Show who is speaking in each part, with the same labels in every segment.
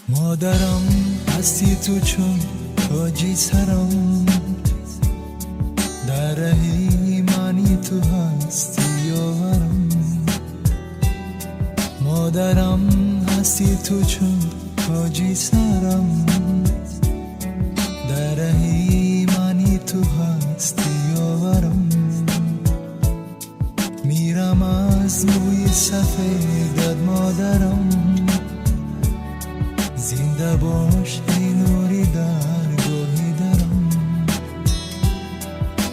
Speaker 1: مادرم هستی تو چون تاجی سرم، در ایمانی تو هستی یارم. مادرم هستی تو چون تاجی سرم، در ایمانی تو هستی یارم. میرم از موی سفیدت مادرم، زنده باش ای نوری درگاهی درم.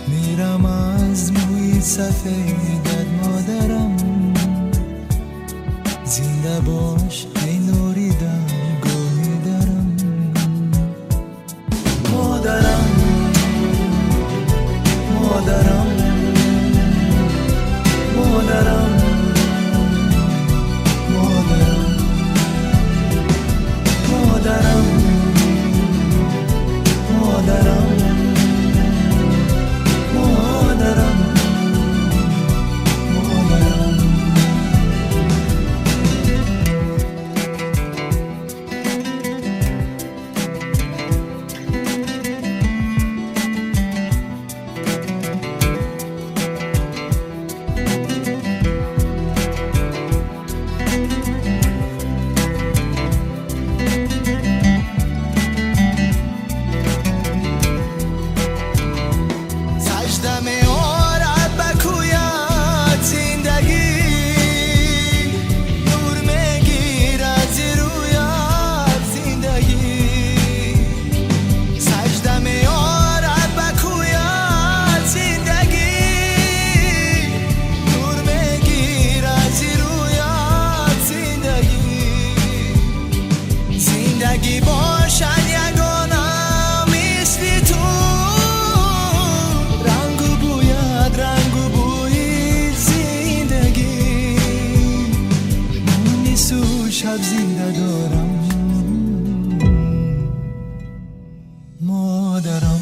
Speaker 1: میرم از موی سفیدت مادرم، زنده باش ای نوری درگاهی درم. مادرم مادرم مادرم مادرم مادرم مادرم مادرم. شب زنده دارم مادرم.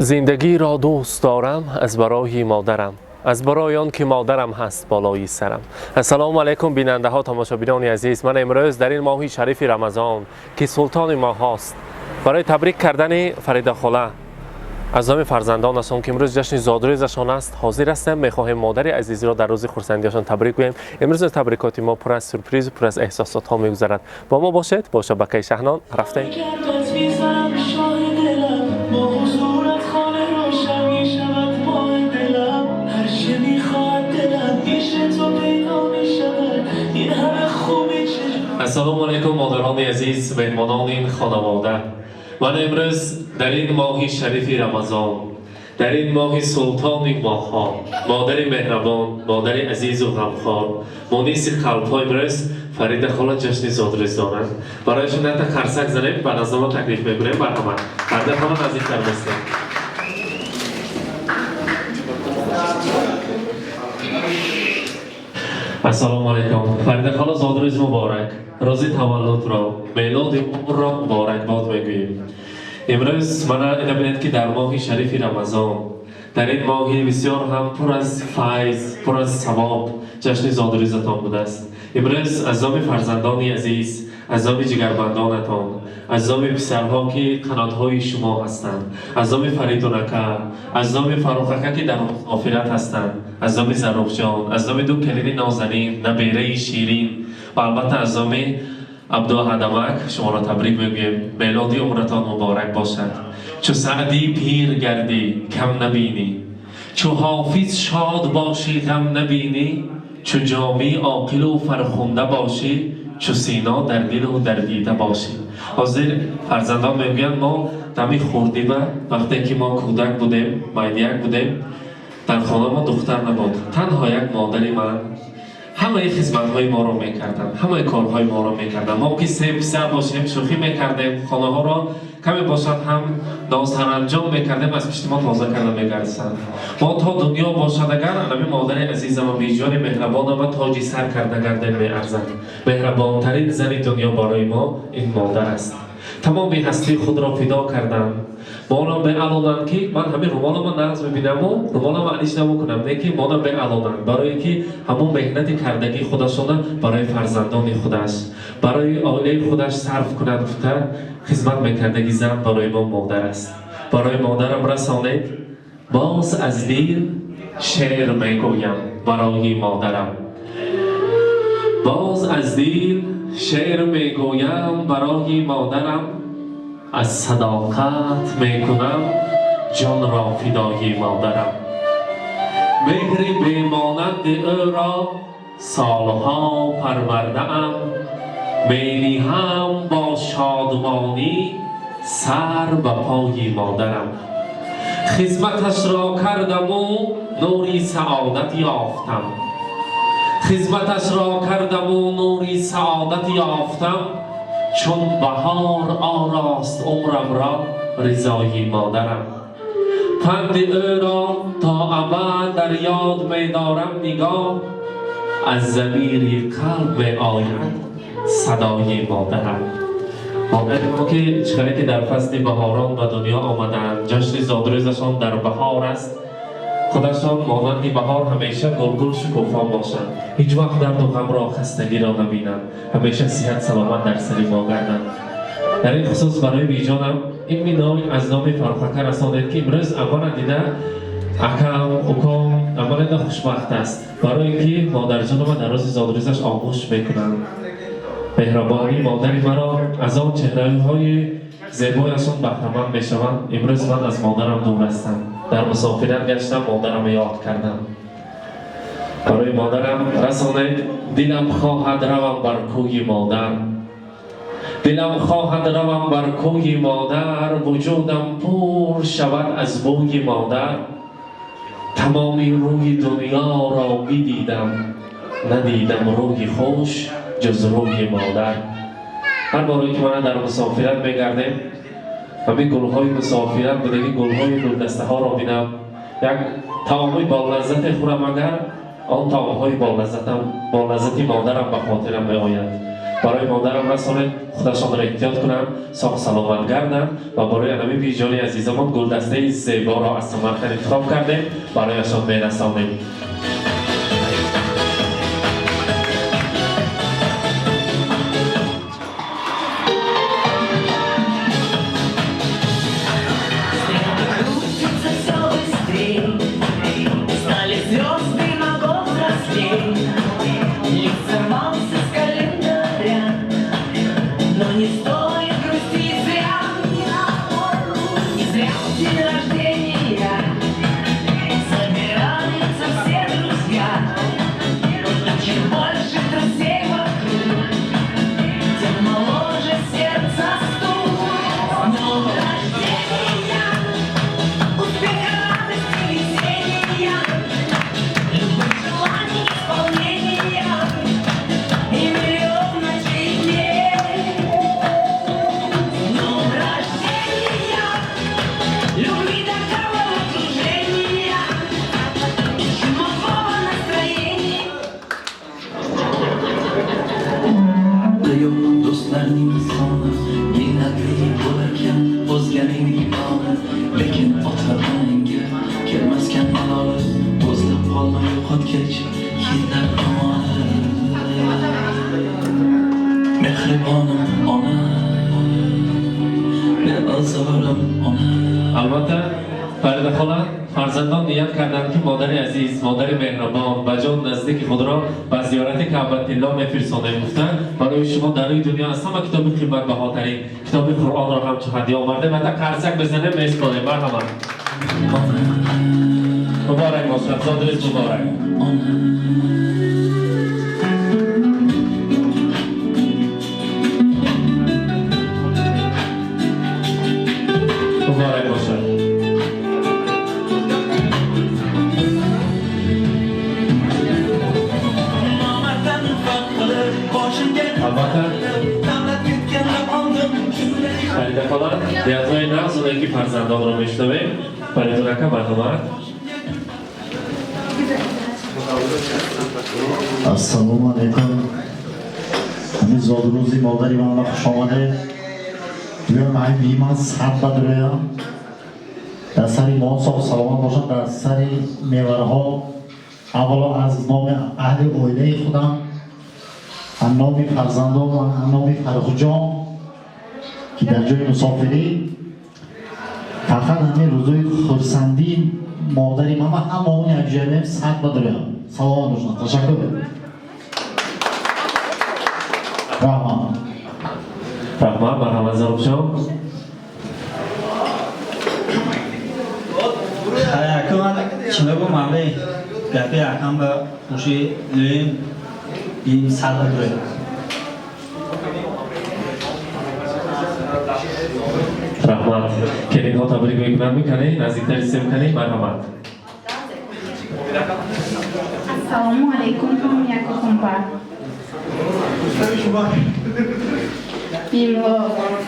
Speaker 2: زندگی را دوست دارم از برای مادرم، از برای آن که مادرم هست بالای سرم. السلام علیکم بیننده ها، تماشابینان عزیز. من امروز در این ماه شریف رمضان که سلطان ماه هاست، برای تبریک کردن فریده خاله از نام فرزندان هستم که امروز جشن زادروزشان است، حاضر هستم. میخواهیم مادر عزیز را در روز خرسندیشان تبریک بگوییم. امروز تبریکات ما پر از سورپرایز و پر از احساسات ها میگذرد. با ما باشید، با شبکه شهنان رفتیم. السلام علیکم مادران عزیز، مهمانان این خانواده. من امروز در این ماه شریف رمضان، در این ماه سلطان ماه ها، مادر مهربان، مادر عزیز و غمخوار، مونس قلب ها، امروز فریده خاله جشن زادروز دارند. برایشون تا خرسک زنیم، به نظام تکلیف بگیریم. مرحمت فریده خاله نزدیکتر بستیم. السلام علیکم فریده خاله، زادروز مبارک، روز تولد را، میلاد عمر را مبارک باد میگوییم. امروز من اینا بینید که در ماه شریف رمضان، در این ماهی بسیار هم پر از فیض، پر از ثواب جشن زادروزتان بوده است. امروز از نام فرزندان عزیز، از نام جگربندانتان، از نام پسرها که قناتهای شما هستند، از نام فریدونکه، از نام فروخکه که در آفرت هستند، از نام زروق جان، از نام دو کلید نازنین، نبیره شیرین و البته از نام عبدالحدمک شما را تبریک میگویم. میلاد عمرتان مبارک باشد. چو سعدی پیر گردی کم نبینی، چو حافظ شاد باشی غم نبینی، چو جامی عاقل و فرخنده باشی چو سینا در دل و در دیده باشیم. حاضر فرزندان میگویند ما دمی خوردیم وقتی که ما کودک بودیم، مایدیک بودیم، در خانه ما دختر نبود، تنها یک مادری من همه خدمت‌های ما رو میکردن، همه کارهای ما رو میکردن. ما که سه پسر باشیم شوخی میکردیم، خانه ها را کمی باشد هم نازسرانجام میکردیم، از پشت ما تازه کرده میگردند. ما تا دنیا باشد اگر همین مادر عزیزم و بیجان مهربانم و تاجی سر کرده گردن میارزد. مهربانترین زن دنیا برای ما این مادر است. تمام هستی خود را فدا کردم. مانا به علانند که من همین رومال ما نقض ببینم و رومال ما علیش نمو نه که مانا به علانند برای که همون مهنت کردگی خودشون برای فرزندان خودش، برای عائله خودش صرف کنند گفته خدمت میکردگی زن برای ما مادر است. برای مادرم رسانید باز از دل شعر میگویم برای مادرم. باز از دل شعر میگویم برای مادرم، از صداقت میکنم جان را فدای مادرم. مهری بمانند او را سالها پرورده ام، میلی هم با شادمانی سر به پای مادرم. خدمتش را کردم و نوری سعادت یافتم، خدمتش را کردم و نوری سعادت یافتم، چون بهار آراست عمرم را رضای مادرم. پند او را تا ابد در یاد می‌دارم نگاه، از ضمیر قلب می‌آید صدای مادرم. مادر ما که چقدر که در فصل بهاران به دنیا آمدند، جشن زادروزشان در بهار است. خودشان مانند بهار همیشه گلگل شکوفا باشند، هیچ وقت درد و غم را خستگی را نبینند، همیشه صحت سلامت در سر ما گردند. در این خصوص برای بیجانم این مینای از نام فرخکر رسانید که امروز اولا دیده اکم اکم عمل خوشبخت است، برای که مادر جانم در روز زادروزش آغوش میکنند. مهربانی مادری مرا از آن چهره‌های زیبایشان بهره‌مند میشوند. امروز من از مادرم دور هستم، در مسافرت گشتم، مادرم یاد کردم. برای مادرم رسانید دلم خواهد روم بر کوی مادر، دلم خواهد روم بر کوی مادر، وجودم پر شود از بوی مادر. تمامی روی دنیا را بدیدم، ندیدم روی خوش جز روی مادر. هر باری که من در مسافرت میگردم همین گلهای مسافرت بودگی گلهای گلدسته ها را بینم، یک طعامی با لذت خورم اگر آن طعامهای با لذتی مادرم به خاطرم میآید. برای مادرم رسانید خودشان را احتیاط کنم، ساق سلامت گردم و برای انمی بیجانی عزیزمان گلدسته زیبا را از سمرقند انتخاب کردیم برایشان میرسانیم. البته فرید خاله فرزندان نیت کردند که مادر عزیز، مادر مهربان و جان نزدیک خود را به زیارت کعبة الله میفرستانیم. گفتند برای شما در این دنیا از همه کتاب قیمت بهاترین کتاب قرآن را همچون هدیه آورده و تا قرصک بزنه میسپاریم. مرحبا، مبارک باشد، زادروز مبارک. فریده خاله دیاتای نغز و یکی فرزندان رو میشنویم. فریده نکه مرحمت.
Speaker 3: السلام علیکم. همین زاد روزی مادری من خوش آمده. بیام های بیمان صد بدرویم. در سری ما صاحب سلامت باشد. در سری میوارها اولا از نام اهل اویده خودم، از نام فرزندان و از نام فرخ جان که در جای مسافری فقط همین روزوی خورسندی مادری من همه اون یک جمعه صد بدرویم. سلام باشد. تشکر.
Speaker 2: رحمان مرحمت زنب شما.
Speaker 4: حکومت چنگو مالی گپی اکم به خوشی لیم این سال دوره.
Speaker 2: رحمت کنید ها تبریک بگم میکنی نزدیکتر استیم کنی مرحمت.
Speaker 5: السلام علیکم هم یکتون بر بیمو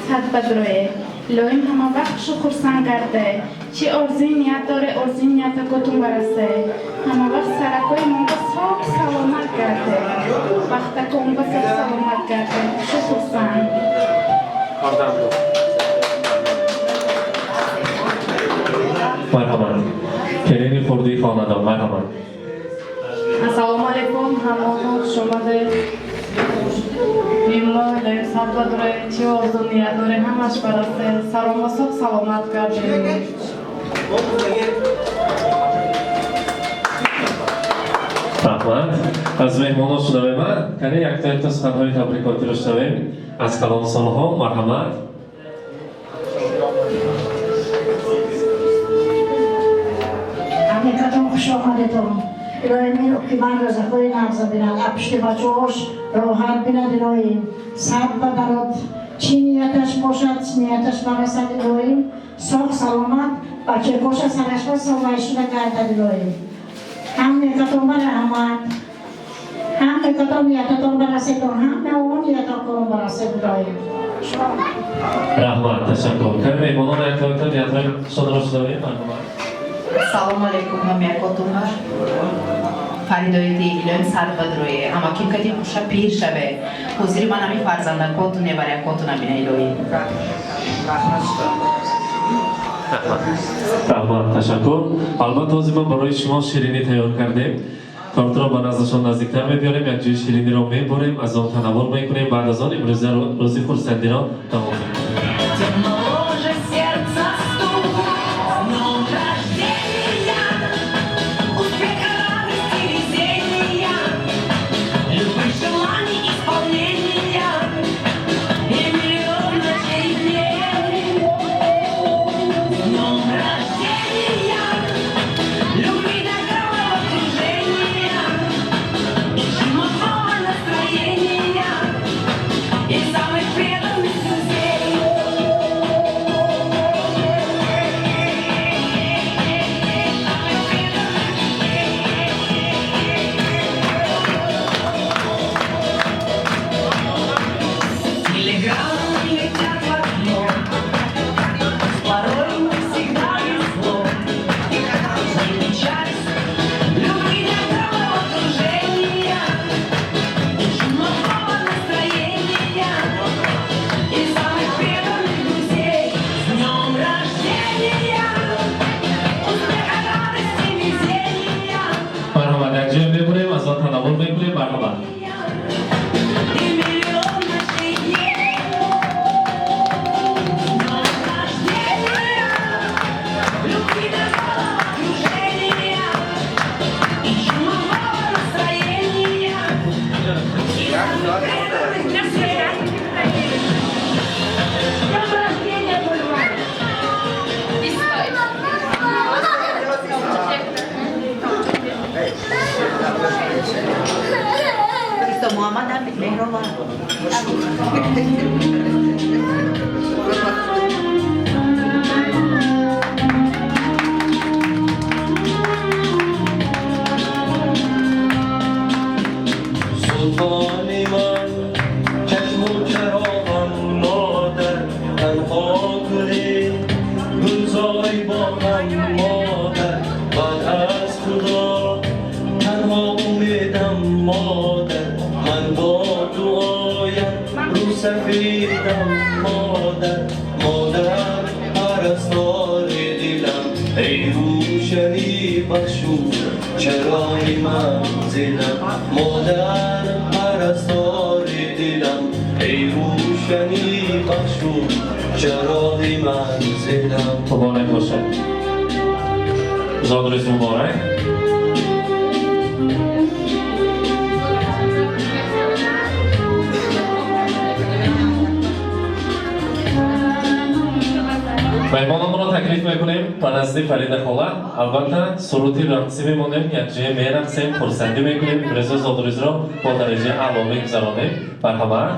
Speaker 5: صد بدروه لویم همه وقت شو خورسن کرده چی ارزی نیت داره ارزی نیت کتون برسه همه وقت سرکوی من با صاف سلامت کرده وقت که اون با صاف سلامت کرده شو خورسن
Speaker 2: مرحمت کنید خوردی خاندان مرحمت.
Speaker 5: السلام علیکم همه شما ده بیمو لویم صد بدروه چی ارزی نیت داره همش برسه سرام با صاف سلامت کرده.
Speaker 2: رحمت از مهمانان شنوه من کنی یک تا سخنهای تبریکاتی رو شنویم از کلان سالها مرحمت.
Speaker 6: همه خوش آمدتون. الهی میرو که من رزقای نغزه بیند اپشت بچه‌هاش راحت بیند الهی صد بدرد چی نیتش باشد نیتش برسد الهی صاف سلامت بچه کش سرش و سوایشی نگردد الهی هم نیتتون برحمت هم نیتتون نیتتون برسید هم اون نیتتون برسید الهی
Speaker 2: رحمت تشکر کنی مهمانان یک تا نیتهای شما رو شنویم مرحمت.
Speaker 7: سلام علیکم هم یکتون بر فریدای دیلیم سر بدروی اما کیم کدی خوشه پیر شبه حضوری من همی فرزندن کتون نبره کتون نبینه ایلوی
Speaker 2: رحمت تشکر. البته توضیح من برای شما شیرینی تیار کردیم کارت را به نزدشان نزدیکتر میبیاریم یک جوی شیرینی را میبریم از آن تناول میکنیم بعد از آن امروز روزی خورسندی را تمام میکنیم.
Speaker 7: محمد هم مهربان
Speaker 1: سلطانی من چشم و چراغم مادر تنها
Speaker 8: سفیدم مادر پرستار دلم ای روشنی بخشو چرای منزلم مادر پرستار دلم ای روشنی بخشو چرای منزلم.
Speaker 2: مبارک باشه. زاد روز مبارک. مهمانان را تکلیف میکنیم پرستی فرید خاله. البته سروتی رقصی میمونیم یک جای میرقصیم خرسندی میکنیم برای زادروز را با درجه اعلا میگذرانیم. مرحبا.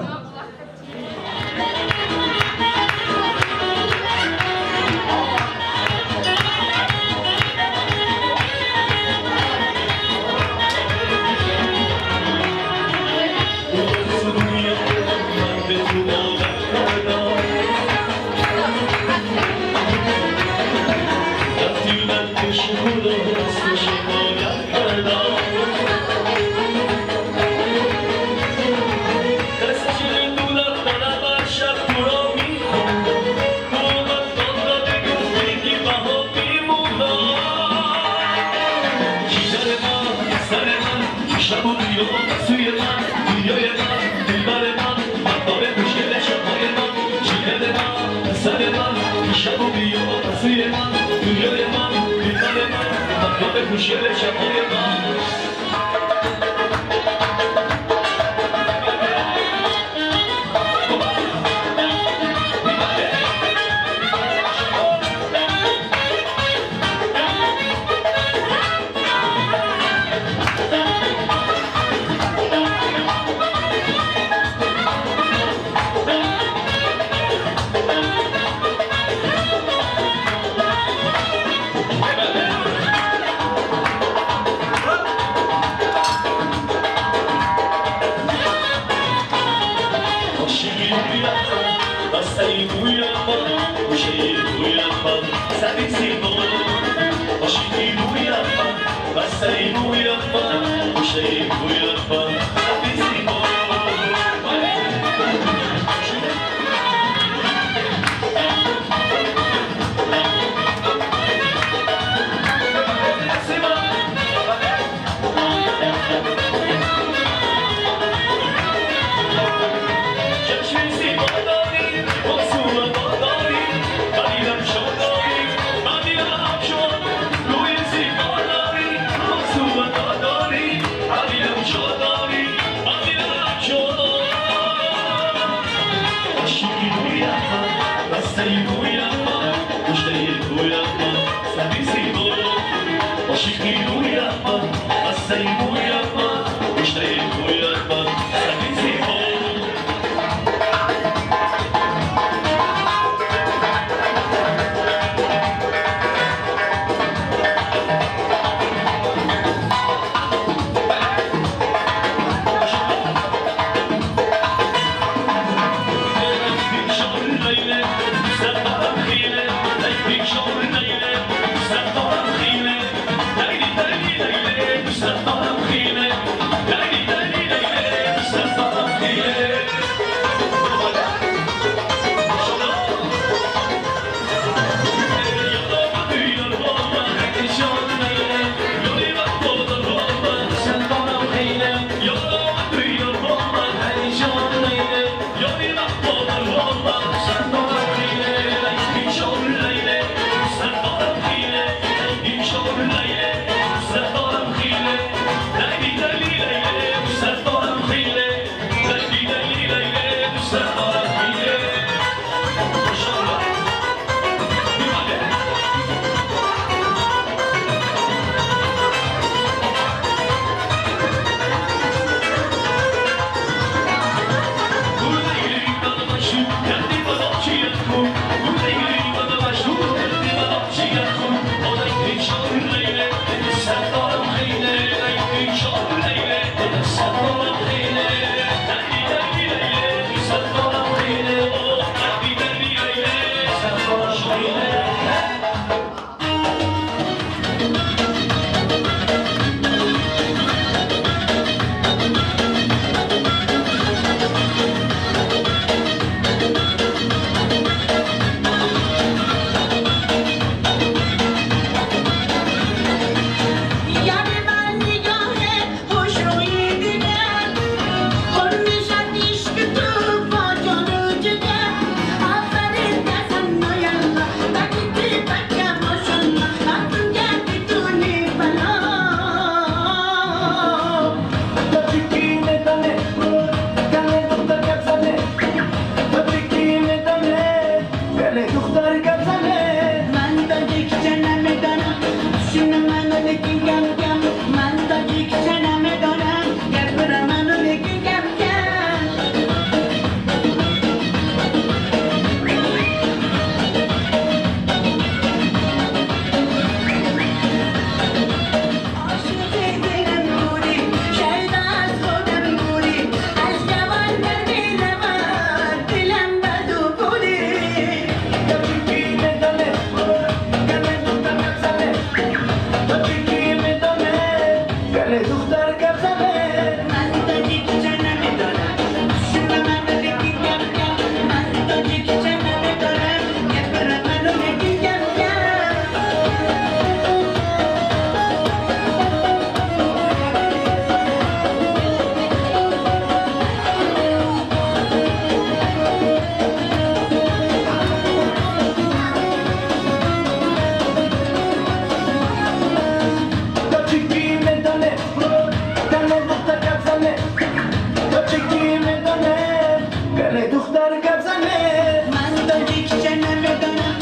Speaker 8: Sen
Speaker 9: دختر گپ زنه
Speaker 10: من دادی که نمیدانم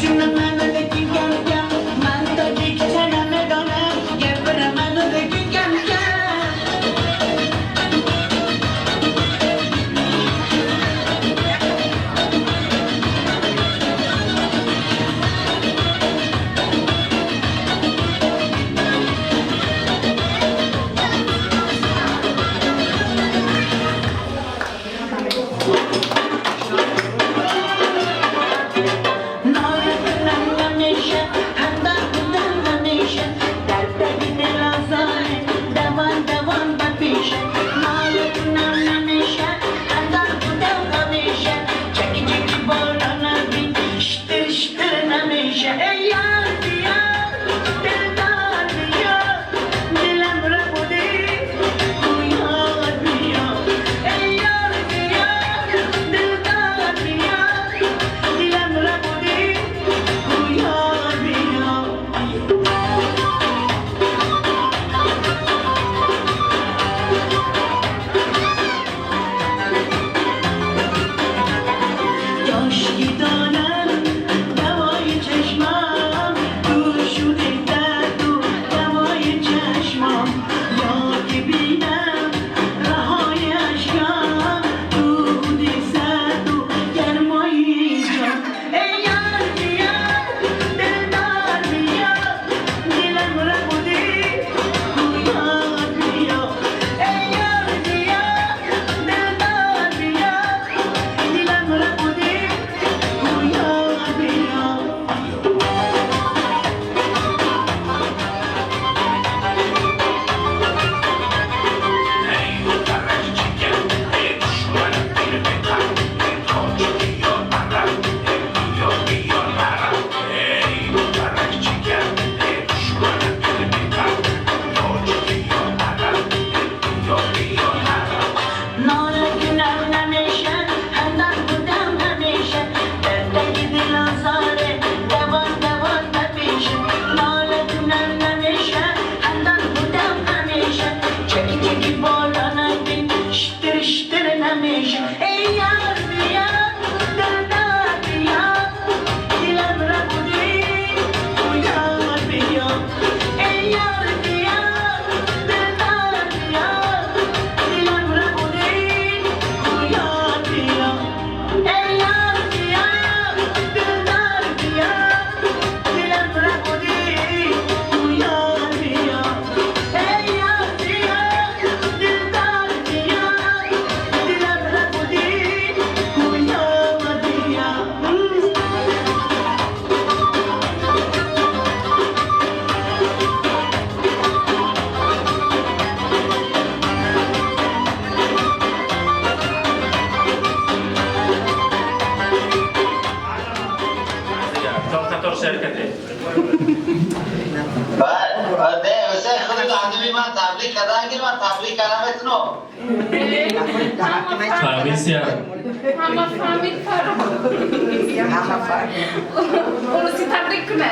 Speaker 10: شون منو بگی گم گم من دادی که نمیدانم گبر منو بگی گم گم
Speaker 5: همه فهمید اونسی تبریک کنه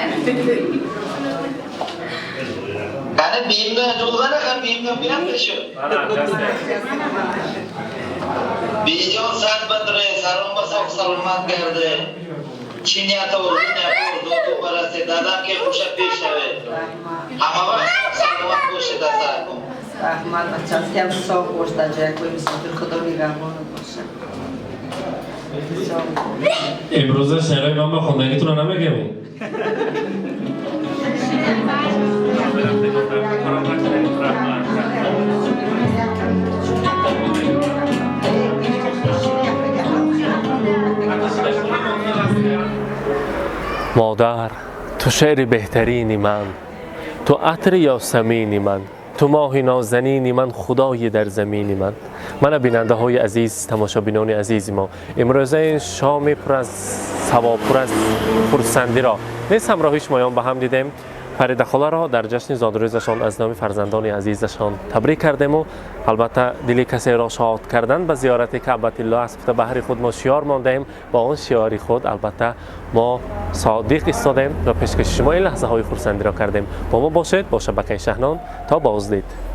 Speaker 11: کنه بیم ده جلوه نکن بیم ده بیرم بشو بیجان سر بدره سرم بساق سلامت کرده چینیت و دو تو برسه دادم که خوشه پیش شده همه وقت سلامت باشه دسته کن
Speaker 12: رحمت بچه از که هم صاف باش در جای کوئی مسافر خدا نگهبان باشه
Speaker 2: امروز شعرهای من به خوندنیتون رو نمیگم مادر تو شعر بهترینی من تو عطر یاسمینی من تو ماه نازنینی من خدای در زمینی من بیننده های عزیز تماشابینان عزیز ما امروز این شام پر از ثواب پر از خرسندی را نیز همراهی شمایان به هم دیدیم فریده خاله را در جشن زادروزشان از نام فرزندان عزیزشان تبریک کردیم و البته دل کسی را شاد کردن به زیارت کعبه الله است به بهر خود ما شیار ماندیم با آن شیاری خود البته ما صادق ایستادیم و پیشکش شما این لحظه های خرسندی را کردیم با ما باشید با شبکه شهنان تا بازدید